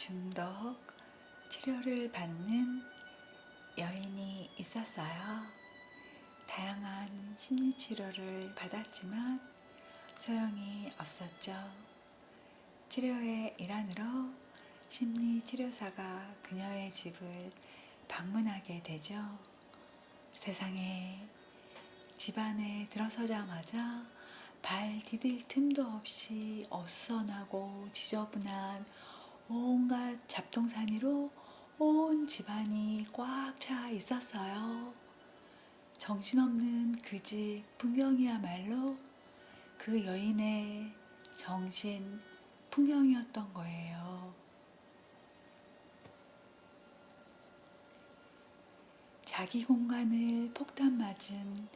중독 치료를 받는 여인이 있었어요. 다양한 심리 치료를 받았지만 소용이 없었죠. 치료의 일환으로 심리 치료사가 그녀의 집을 방문하게 되죠. 세상에, 집안에 들어서자마자 발 디딜 틈도 없이 어수선하고 지저분한 온갖 잡동사니로 온 집안이 꽉 차 있었어요. 정신없는 그 집 풍경이야말로 그 여인의 정신 풍경이었던 거예요. 자기 공간을 폭탄 맞은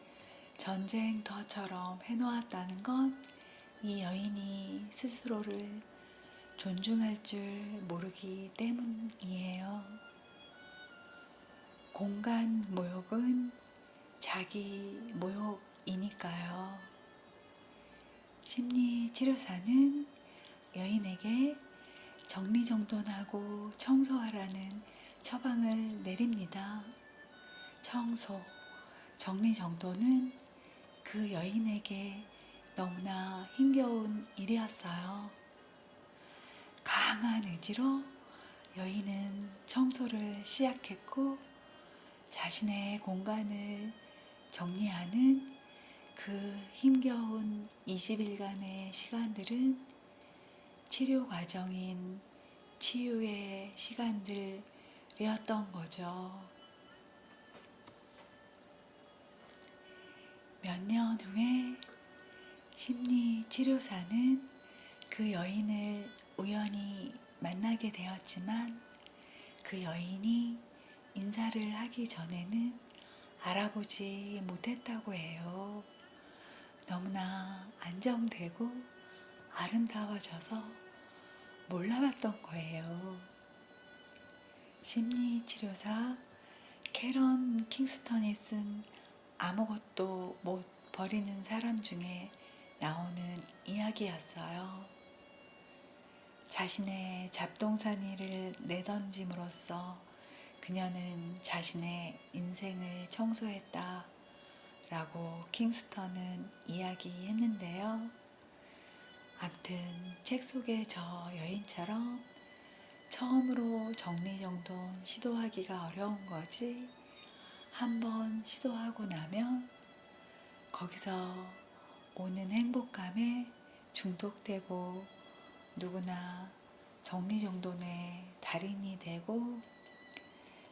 전쟁터처럼 해놓았다는 건 이 여인이 스스로를 존중할 줄 모르기 때문이에요. 공간 모욕은 자기 모욕이니까요. 심리치료사는 여인에게 정리정돈하고 청소하라는 처방을 내립니다. 청소, 정리정돈은 그 여인에게 너무나 힘겨운 일이었어요. 강한 의지로 여인은 청소를 시작했고 자신의 공간을 정리하는 그 힘겨운 20일간의 시간들은 치료 과정인 치유의 시간들이었던 거죠. 몇 년 후에 심리치료사는 그 여인을 우연히 만나게 되었지만 그 여인이 인사를 하기 전에는 알아보지 못했다고 해요. 너무나 안정되고 아름다워져서 몰라봤던 거예요. 심리치료사 캐런 킹스턴이 쓴 아무것도 못 버리는 사람 중에 나오는 이야기였어요. 자신의 잡동사니를 내던짐으로써 그녀는 자신의 인생을 청소했다 라고 킹스턴은 이야기했는데요. 암튼 책 속의 저 여인처럼 처음으로 정리정돈 시도하기가 어려운 거지, 한번 시도하고 나면 거기서 오는 행복감에 중독되고 누구나 정리정돈의 달인이 되고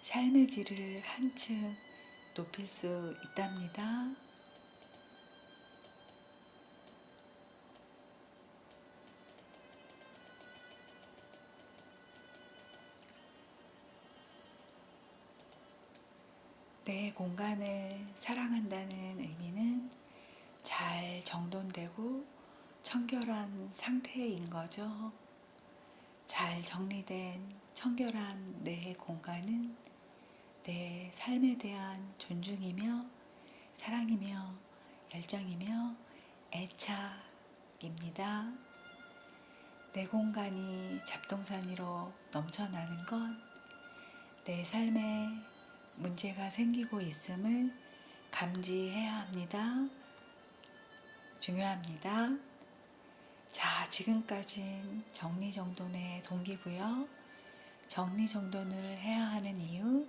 삶의 질을 한층 높일 수 있답니다. 내 공간을 사랑한다는 의미는 잘 정돈되고 청결한 상태인 거죠. 잘 정리된 청결한 내 공간은 내 삶에 대한 존중이며 사랑이며 열정이며 애착입니다. 내 공간이 잡동사니로 넘쳐나는 건 내 삶에 문제가 생기고 있음을 감지해야 합니다. 중요합니다. 자, 지금까진 정리정돈의 동기부여, 정리정돈을 해야 하는 이유,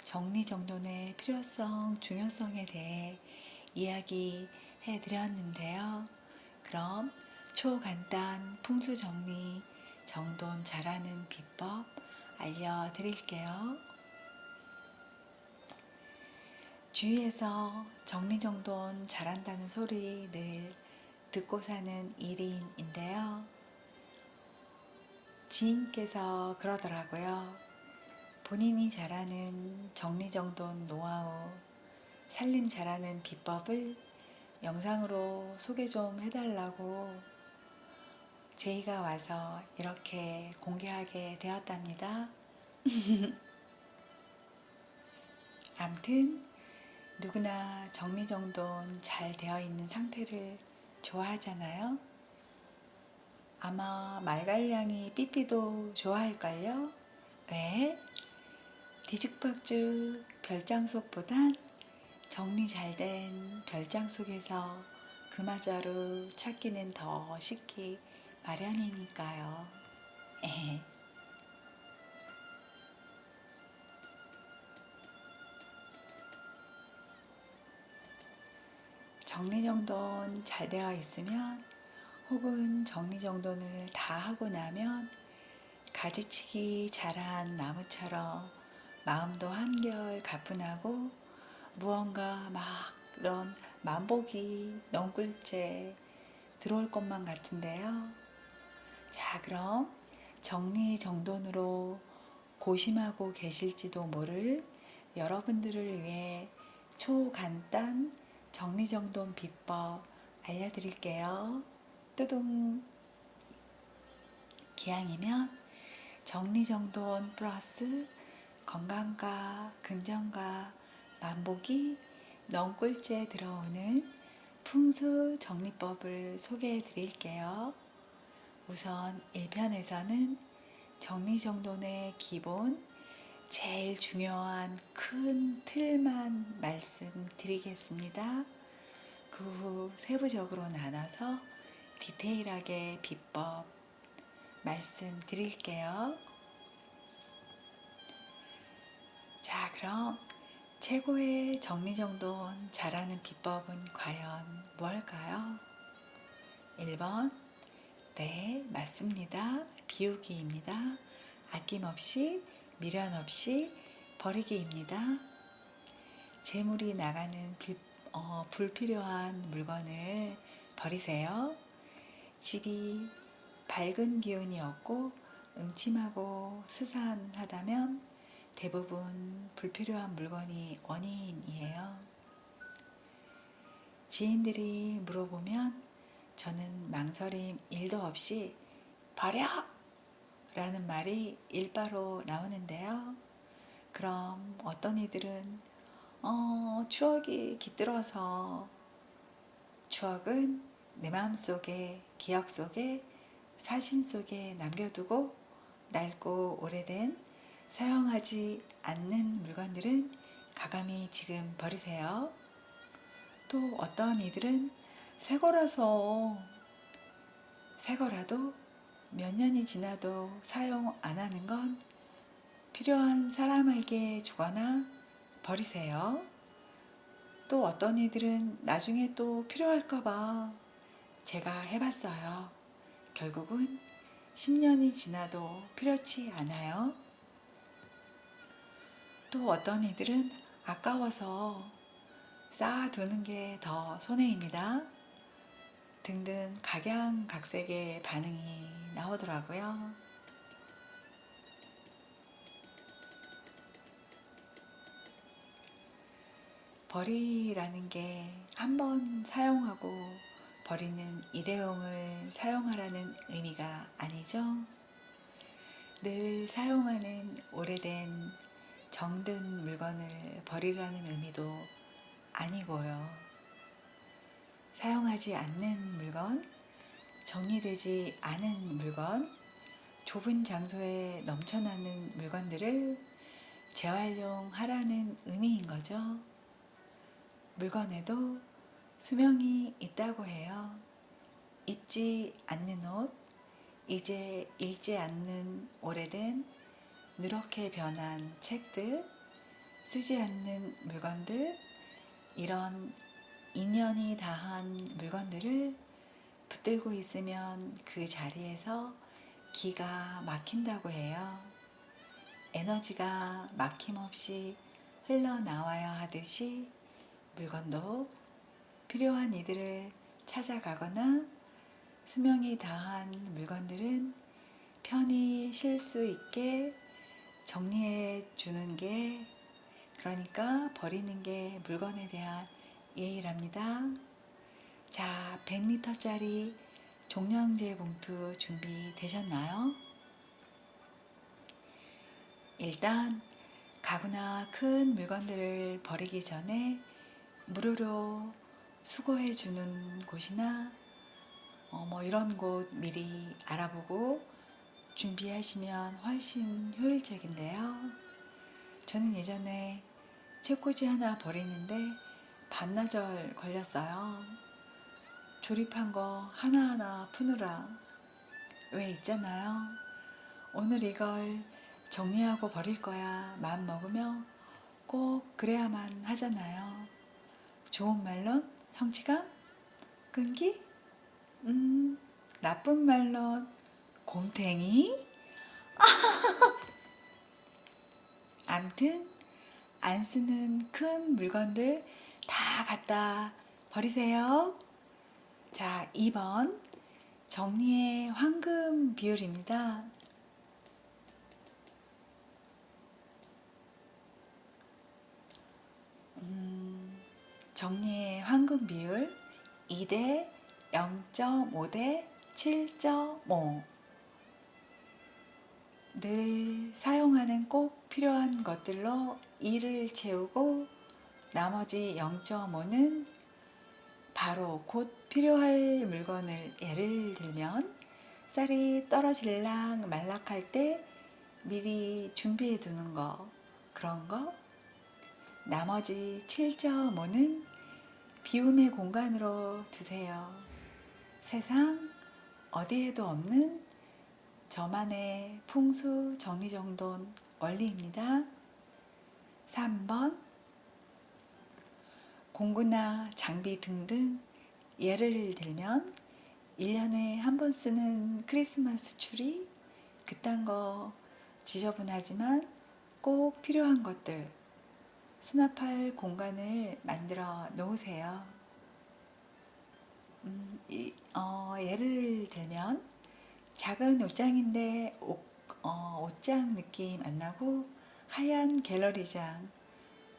정리정돈의 필요성, 중요성에 대해 이야기해 드렸는데요. 그럼 초간단 풍수정리, 정돈 잘하는 비법 알려드릴게요. 주위에서 정리정돈 잘한다는 소리 늘 듣고 사는 1인인데요. 지인께서 그러더라고요. 본인이 잘하는 정리정돈 노하우, 살림 잘하는 비법을 영상으로 소개 좀 해달라고 제의가 와서 이렇게 공개하게 되었답니다. 암튼 누구나 정리정돈 잘 되어 있는 상태를 좋아하잖아요. 아마 말갈량이 삐삐도 좋아할걸요? 왜? 뒤죽박죽 별장 속보단 정리 잘된 별장 속에서 그마저루 찾기는 더 쉽기 마련이니까요. 에헤. 정리정돈 잘 되어 있으면 혹은 정리정돈을 다 하고 나면 가지치기 잘한 나무처럼 마음도 한결 가뿐하고 무언가 막 그런 만복이 넝굴째 들어올 것만 같은데요. 자, 그럼 정리정돈으로 고심하고 계실지도 모를 여러분들을 위해 초간단 정리정돈 비법 알려드릴게요. 뚜둥! 기왕이면 정리정돈 플러스 건강과 긍정과 만복이 넝굴째 들어오는 풍수 정리법을 소개해 드릴게요. 우선 1편에서는 정리정돈의 기본, 제일 중요한 큰 틀만 말씀드리겠습니다. 그 후 세부적으로 나눠서 디테일하게 비법 말씀드릴게요. 자, 그럼 최고의 정리정돈 잘하는 비법은 과연 무엇일까요? 1번, 네, 맞습니다. 비우기입니다. 아낌없이, 미련 없이 버리기입니다. 재물이 나가는 불필요한 물건을 버리세요. 집이 밝은 기운이 없고 음침하고 스산하다면 대부분 불필요한 물건이 원인이에요. 지인들이 물어보면 저는 망설임 1도 없이 버려! 라는 말이 일바로 나오는데요. 그럼 어떤 이들은 추억이 깃들어서, 추억은 내 마음속에, 기억 속에, 사진 속에 남겨두고 낡고 오래된 사용하지 않는 물건들은 가감히 지금 버리세요. 또 어떤 이들은 새거라도 몇 년이 지나도 사용 안 하는 건 필요한 사람에게 주거나 버리세요. 또 어떤 이들은 나중에 또 필요할까봐 제가 해봤어요. 결국은 10년이 지나도 필요치 않아요. 또 어떤 이들은 아까워서 쌓아두는 게 더 손해입니다. 등등 각양각색의 반응이 나오더라고요. 버리라는 게 한 번 사용하고 버리는 일회용을 사용하라는 의미가 아니죠. 늘 사용하는 오래된 정든 물건을 버리라는 의미도 아니고요. 사용하지 않는 물건, 정리되지 않은 물건, 좁은 장소에 넘쳐나는 물건들을 재활용하라는 의미인 거죠. 물건에도 수명이 있다고 해요. 입지 않는 옷, 이제 읽지 않는 오래된 누렇게 변한 책들, 쓰지 않는 물건들, 이런 인연이 다한 물건들을 붙들고 있으면 그 자리에서 기가 막힌다고 해요. 에너지가 막힘없이 흘러나와야 하듯이 물건도 필요한 이들을 찾아가거나 수명이 다한 물건들은 편히 쉴 수 있게 정리해 주는 게, 그러니까 버리는 게 물건에 대한 예의랍니다. 자, 100리터짜리 종량제 봉투 준비되셨나요? 일단 가구나 큰 물건들을 버리기 전에 무료로 수거해 주는 곳이나 뭐 이런 곳 미리 알아보고 준비하시면 훨씬 효율적인데요. 저는 예전에 책꽂이 하나 버리는데 반나절 걸렸어요. 조립한 거 하나하나 푸느라. 왜 있잖아요. 오늘 이걸 정리하고 버릴 거야 마음 먹으면 꼭 그래야만 하잖아요. 좋은 말론 성취감? 끈기? 나쁜 말론 곰탱이? 암튼 안 쓰는 큰 물건들 다 갖다 버리세요. 자, 2번 정리의 황금 비율입니다. 정리의 황금 비율 2대 0.5대 7.5. 늘 사용하는 꼭 필요한 것들로 2를 채우고 나머지 0.5는 바로 곧 필요할 물건을, 예를 들면 쌀이 떨어질락 말락할 때 미리 준비해 두는 거, 그런 거. 나머지 7.5는 비움의 공간으로 두세요. 세상 어디에도 없는 저만의 풍수 정리정돈 원리입니다. 3번 공구나 장비 등등, 예를 들면 1년에 한 번 쓰는 크리스마스 추리, 그딴 거 지저분하지만 꼭 필요한 것들 수납할 공간을 만들어 놓으세요. 예를 들면 작은 옷장인데 옷장 느낌 안 나고 하얀 갤러리장,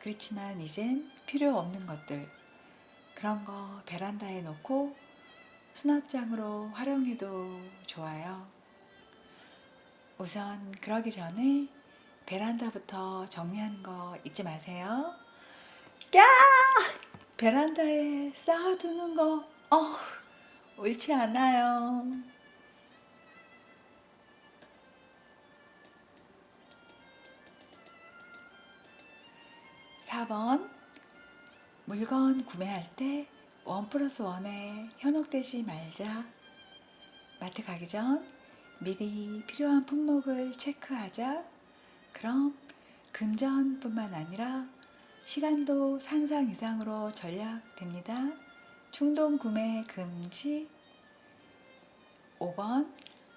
그렇지만 이젠 필요 없는 것들, 그런 거 베란다에 놓고 수납장으로 활용해도 좋아요. 우선 그러기 전에 베란다부터 정리하는 거 잊지 마세요. 야! 베란다에 쌓아두는 거 옳지 않아요. 4번 물건 구매할 때 1+1에 현혹되지 말자. 마트 가기 전 미리 필요한 품목을 체크하자. 그럼 금전뿐만 아니라 시간도 상상 이상으로 절약됩니다. 충동 구매 금지. 5번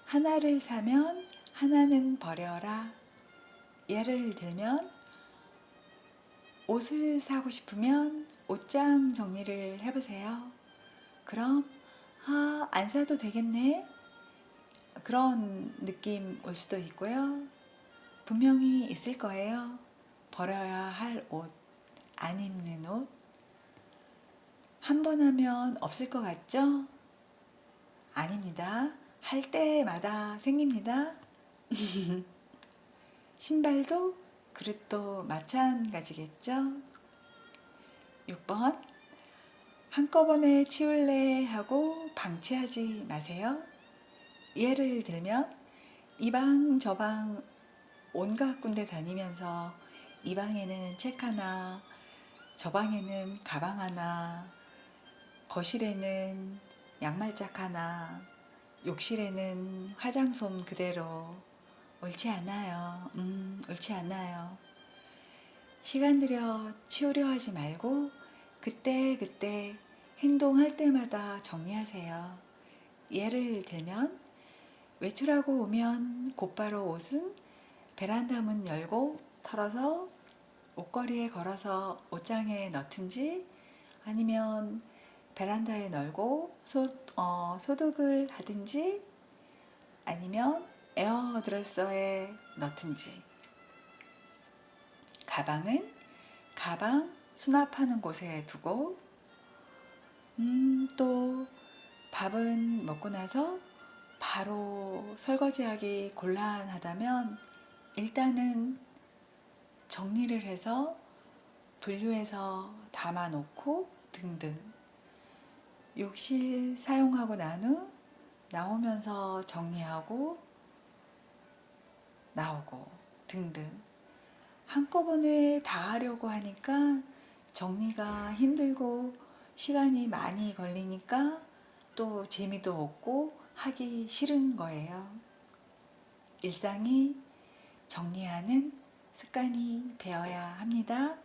하나를 사면 하나는 버려라. 예를 들면 옷을 사고 싶으면 옷장 정리를 해보세요. 그럼 안 사도 되겠네, 그런 느낌 올 수도 있고요. 분명히 있을 거예요. 버려야 할 옷, 안 입는 옷. 한 번 하면 없을 것 같죠? 아닙니다. 할 때마다 생깁니다. 신발도 그릇도 마찬가지겠죠? 6번 한꺼번에 치울래 하고 방치하지 마세요. 예를 들면 이 방 저 방 온갖 군데 다니면서 이 방에는 책 하나, 저 방에는 가방 하나, 거실에는 양말짝 하나, 욕실에는 화장솜 그대로. 옳지 않아요. 옳지 않아요. 시간 들여 치우려 하지 말고 그때 행동할 때마다 정리하세요. 예를 들면 외출하고 오면 곧바로 옷은 베란다 문 열고 털어서 옷걸이에 걸어서 옷장에 넣든지, 아니면 베란다에 널고 소독을 하든지, 아니면 에어드레서에 넣든지. 가방은 가방 수납하는 곳에 두고, 또 밥은 먹고 나서 바로 설거지하기 곤란하다면 일단은 정리를 해서 분류해서 담아놓고 등등. 욕실 사용하고 난 후 나오면서 정리하고 나오고 등등 한꺼번에 다 하려고 하니까 정리가 힘들고 시간이 많이 걸리니까 또 재미도 없고 하기 싫은 거예요. 일상이 정리하는 습관이 되어야 합니다.